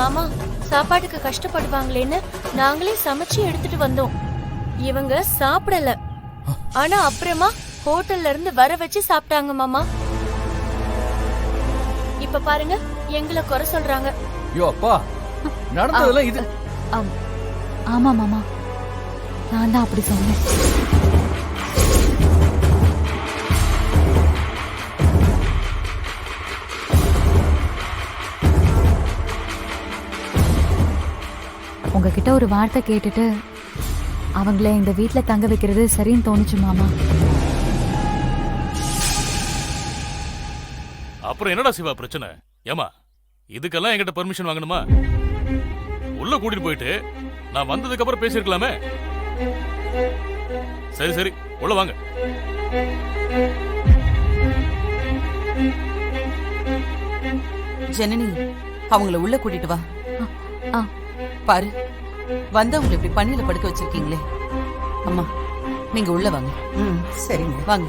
மாமா சாப்பாட்டுக்கு கஷ்டப்படுவாங்களேன்னு நாங்களே சமைச்சு எடுத்துட்டு வந்தோம். இவங்க சாப்பிடல. ஆனா அப்புறமா ஹோட்டல்ல இருந்து வர வச்சு சாப்பிட்டாங்க மாமா. இப்ப பாருங்க எங்களை குறை சொல்றாங்க. ஐயோ அப்பா, நடந்ததெல்லாம் இது. ஆமா மாமா, நான் தான் அப்படி சொன்னேன். உங்ககிட்ட ஒரு வார்த்தை கேட்டுட்டு அவங்கள இந்த வீட்ல தங்க வைக்கிறது சரின்னு தோணுச்சு மாமா. அப்புறம் என்னடா சிவா பிரச்சனை? ஏமா இதுக்கெல்லாம் என்கிட்ட பெர்மிஷன் வாங்கணுமா? உள்ள கூட்டிட்டு போயிட்டு நான் வந்ததுக்கு அப்புறம் பேசிருக்கலாமே. சரி சரி, உள்ள வாங்க. ஜனனி, அவங்கள உள்ள கூட்டிட்டு வா. பாரு, வந்தவங்களை இப்படி பணியில படுக்க வச்சிருக்கீங்களே. அம்மா, நீங்க உள்ள வாங்க. சரிங்க, வாங்க.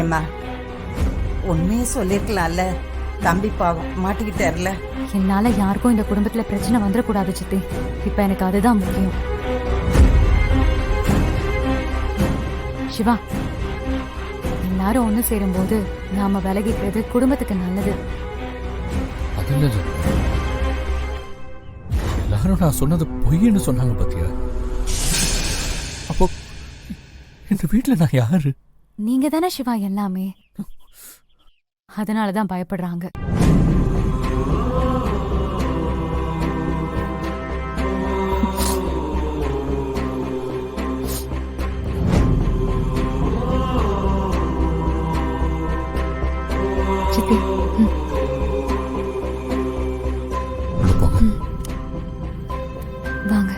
ஏம்மா, உண்மையே சொல்லிருக்கலாம்ல. தம்பி பாவம் மாட்டிக்கிட்டார்ல. என்னால யாருக்கும் இந்த குடும்பத்துல பிரச்சனை வந்துடக்கூடாது சித்தி. இப்ப எனக்கு அதுதான் முக்கியம். சிவா, எல்லாரும் ஒண்ணு சேரும் போது நாம விலகிக்கிறது குடும்பத்துக்கு நல்லது. அது இல்ல, எல்லாரும் நான் சொன்னது பொய்ன்னு சொன்னாங்க பாத்தியா? அப்போ இந்த வீட்டுல நான் யாரு? நீங்க தானே சிவா எல்லாமே. அதனாலதான் பயப்படுறாங்க. சித்தி, வாங்க.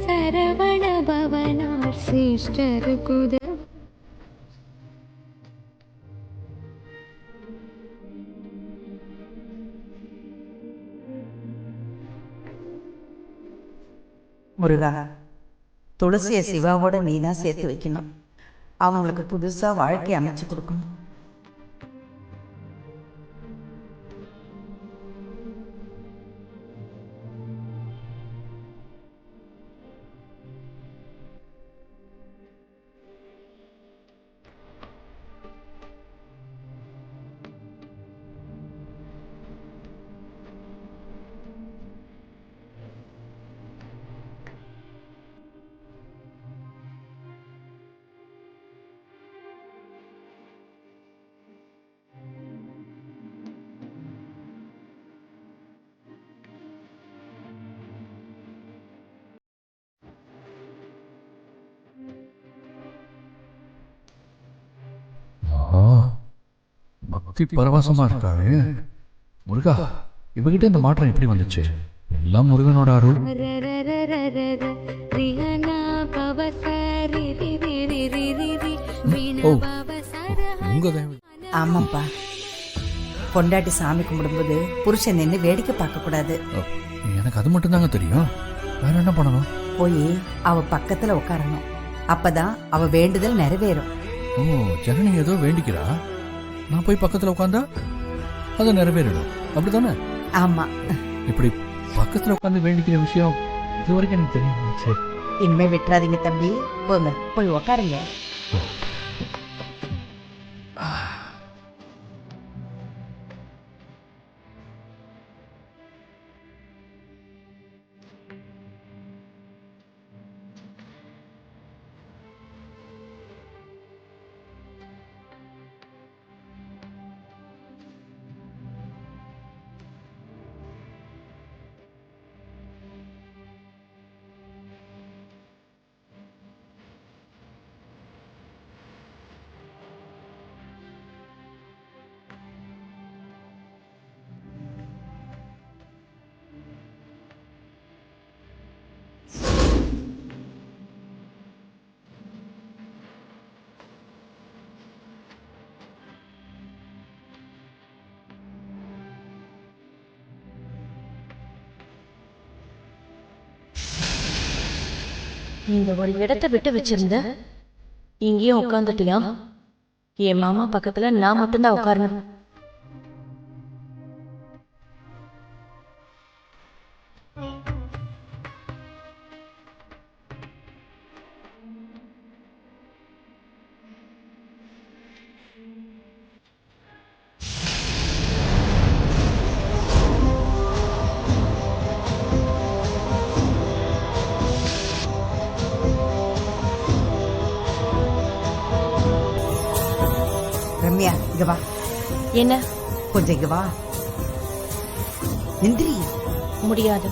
சரவண பவனார் சிஸ்டர் குத முருகா, துளசிய சிவாவோட நீ தான் சேர்த்து வைக்கணும். அவங்களுக்கு புதுசா வாழ்க்கை அமைச்சு கொடுக்கணும். பக்தி பரவசமா இருக்காரு. முருகா, இவகிட்ட இந்த மாற்றம் எப்படி வந்துச்சு? எல்லாம் முருகனோட அருள். ஆமாப்பா, பொண்டாட்டி சாமி கும்பிடும்போது புருஷன் நின்று வேடிக்கை பார்க்க கூடாது. எனக்கு அது மட்டும் தாங்க தெரியும். வேற என்ன பண்ணணும்? போய் அவ பக்கத்துல உட்காரணும். அப்பதான் அவ வேண்டுதல் நிறைவேறும். ஓ, ஜனனி ஏதோ வேண்டிக்கிறா. நான் போய் பக்கத்துல உட்காந்தா அது நிறைவேறிடும். அப்படித்தானே? ஆமா, இப்படி பக்கத்துல உட்காந்து வேண்டிக்கிற விஷயம் இது வரைக்கும் எனக்கு தெரியும். சரி, இனிமே விட்டுறாதீங்க தம்பி. போங்க, போய் உக்காருங்க. நீங்க ஒரு இடத்தை விட்டு வச்சிருந்த இங்கேயும் உட்காந்துட்டியா? என் மாமா பக்கத்துல நான் மட்டும்தான் உட்காரணும். ரம்யா, இங்க வா. என்ன? கொஞ்சம் இங்க வா. எந்திரி. முடியாது.